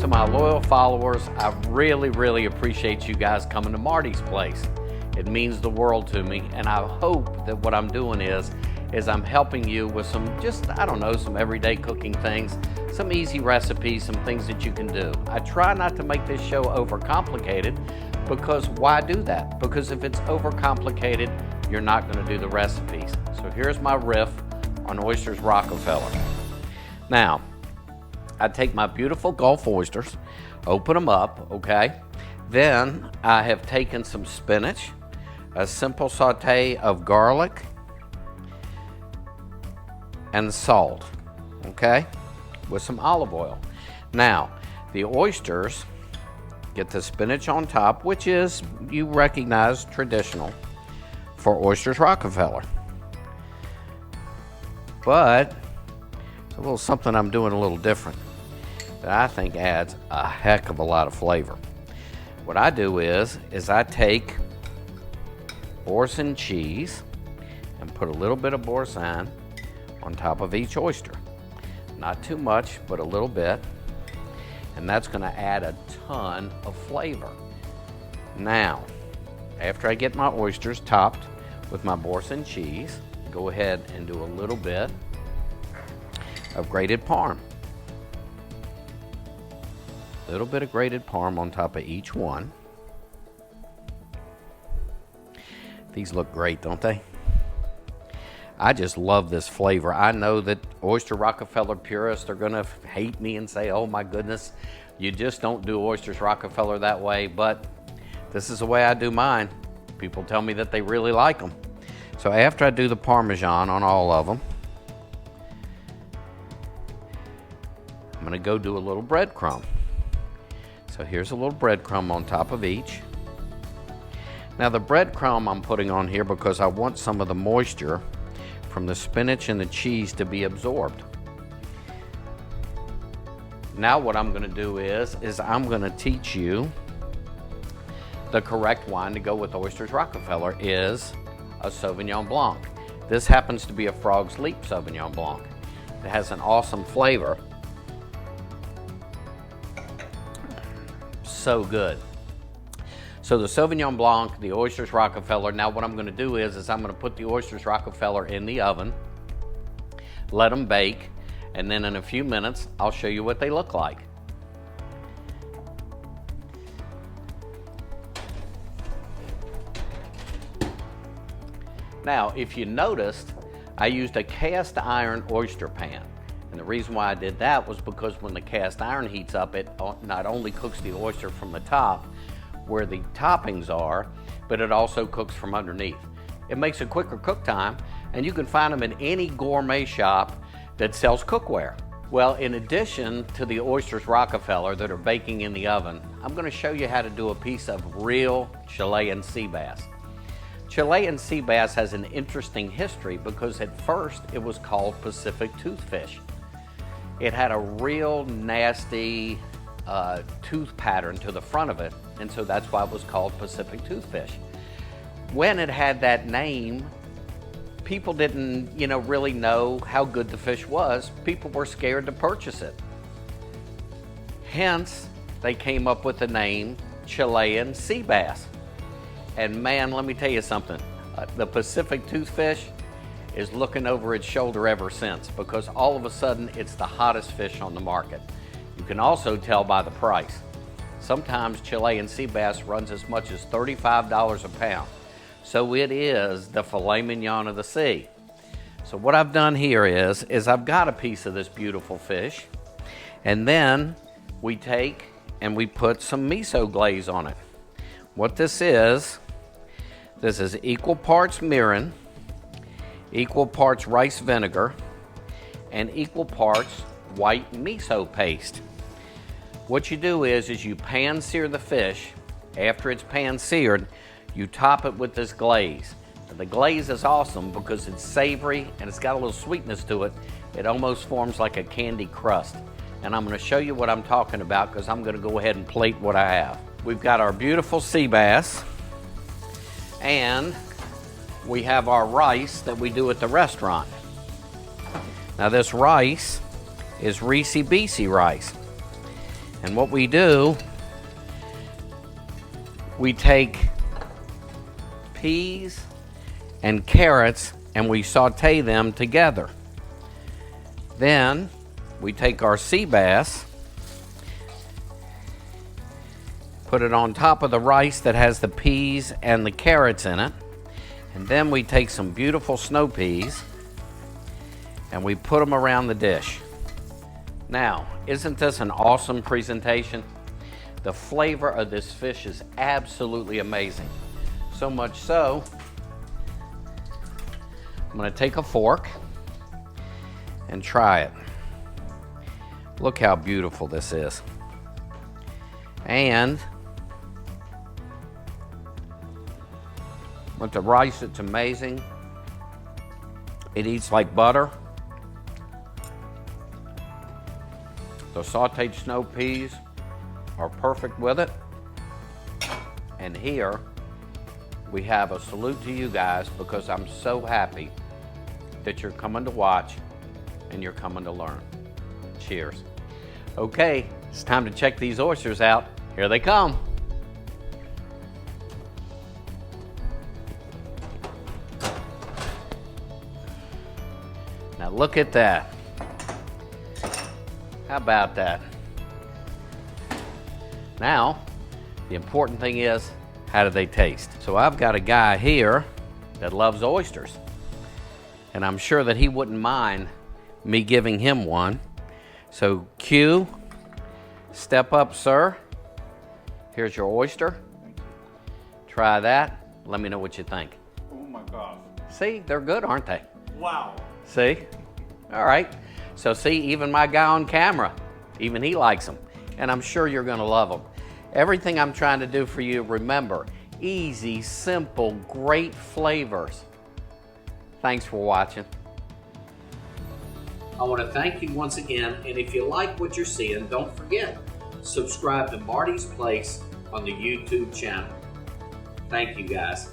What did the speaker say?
to my loyal followers. I really appreciate you guys coming to Marty's place. It means the world to me, and I hope that what I'm doing is I'm helping you with some some everyday cooking things, some easy recipes, some things that you can do. I try not to make this show overcomplicated, because why do that? Because if it's overcomplicated, you're not going to do the recipes. So here's my riff on Oysters Rockefeller. Now, I take my beautiful Gulf oysters, open them up, okay? Then I have taken some spinach, a simple saute of garlic, and salt, okay? With some olive oil. Now, the oysters, get the spinach on top, which is, you recognize, traditional for Oysters Rockefeller. But it's a little something I'm doing a little different that I think adds a heck of a lot of flavor. What I do is I take boursin cheese and put a little bit of boursin on top of each oyster. Not too much, but a little bit. And that's going to add a ton of flavor. Now, after I get my oysters topped with my boursin cheese, go ahead and do a little bit of grated parm. A little bit of grated parm on top of each one. These look great, don't they? I just love this flavor. I know that Oyster Rockefeller purists are gonna hate me and say, oh my goodness, you just don't do Oysters Rockefeller that way, but this is the way I do mine. People tell me that they really like them. So after I do the Parmesan on all of them, I'm gonna go do a little breadcrumb. So here's a little breadcrumb on top of each. Now the breadcrumb I'm putting on here because I want some of the moisture from the spinach and the cheese to be absorbed. Now what I'm gonna do is I'm gonna teach you the correct wine to go with Oysters Rockefeller is a Sauvignon Blanc. This happens to be a Frog's Leap Sauvignon Blanc. It has an awesome flavor. So good. So the Sauvignon Blanc, the Oysters Rockefeller, now what I'm going to do is I'm going to put the Oysters Rockefeller in the oven, let them bake, and then in a few minutes I'll show you what they look like. Now, if you noticed, I used a cast iron oyster pan. And the reason why I did that was because when the cast iron heats up, it not only cooks the oyster from the top, where the toppings are, but it also cooks from underneath. It makes a quicker cook time, and you can find them in any gourmet shop that sells cookware. Well, in addition to the Oysters Rockefeller that are baking in the oven, I'm going to show you how to do a piece of real Chilean sea bass. Chilean sea bass has an interesting history because at first it was called Pacific toothfish. It had a real nasty tooth pattern to the front of it, and so that's why it was called Pacific toothfish. When it had that name, people didn't, really know how good the fish was. People were scared to purchase it. Hence, they came up with the name Chilean Sea Bass. And man, let me tell you something. The Pacific toothfish is looking over its shoulder ever since, because all of a sudden it's the hottest fish on the market. You can also tell by the price. Sometimes Chilean sea bass runs as much as $35 a pound. So it is the filet mignon of the sea. So what I've done here is I've got a piece of this beautiful fish, and then we take and we put some miso glaze on it. What this is equal parts mirin, equal parts rice vinegar, and equal parts white miso paste. What you do is you pan sear the fish. After it's pan seared, you top it with this glaze. And the glaze is awesome because it's savory and it's got a little sweetness to it. It almost forms like a candy crust. And I'm going to show you what I'm talking about because I'm going to go ahead and plate what I have. We've got our beautiful sea bass, and we have our rice that we do at the restaurant. Now this rice is Reese Beasy rice. And what we do, we take peas and carrots and we saute them together. Then we take our sea bass, put it on top of the rice that has the peas and the carrots in it. And then we take some beautiful snow peas and we put them around the dish. Now, isn't this an awesome presentation? The flavor of this fish is absolutely amazing. So much so, I'm gonna take a fork and try it. Look how beautiful this is. And with the rice, it's amazing. It eats like butter. The sauteed snow peas are perfect with it. And here we have a salute to you guys because I'm so happy that you're coming to watch and you're coming to learn. Cheers. Okay, it's time to check these oysters out. Here they come. Now look at that. How about that? Now, the important thing is, how do they taste? So I've got a guy here that loves oysters, and I'm sure that he wouldn't mind me giving him one. So Q, step up, sir. Here's your oyster. Try that. Let me know what you think. Oh my gosh. See, they're good, aren't they? Wow. See? All right. So see, even my guy on camera, even he likes them. And I'm sure you're gonna love them. Everything I'm trying to do for you, remember, easy, simple, great flavors. Thanks for watching. I want to thank you once again, and if you like what you're seeing, don't forget, subscribe to Marty's Place on the YouTube channel. Thank you guys.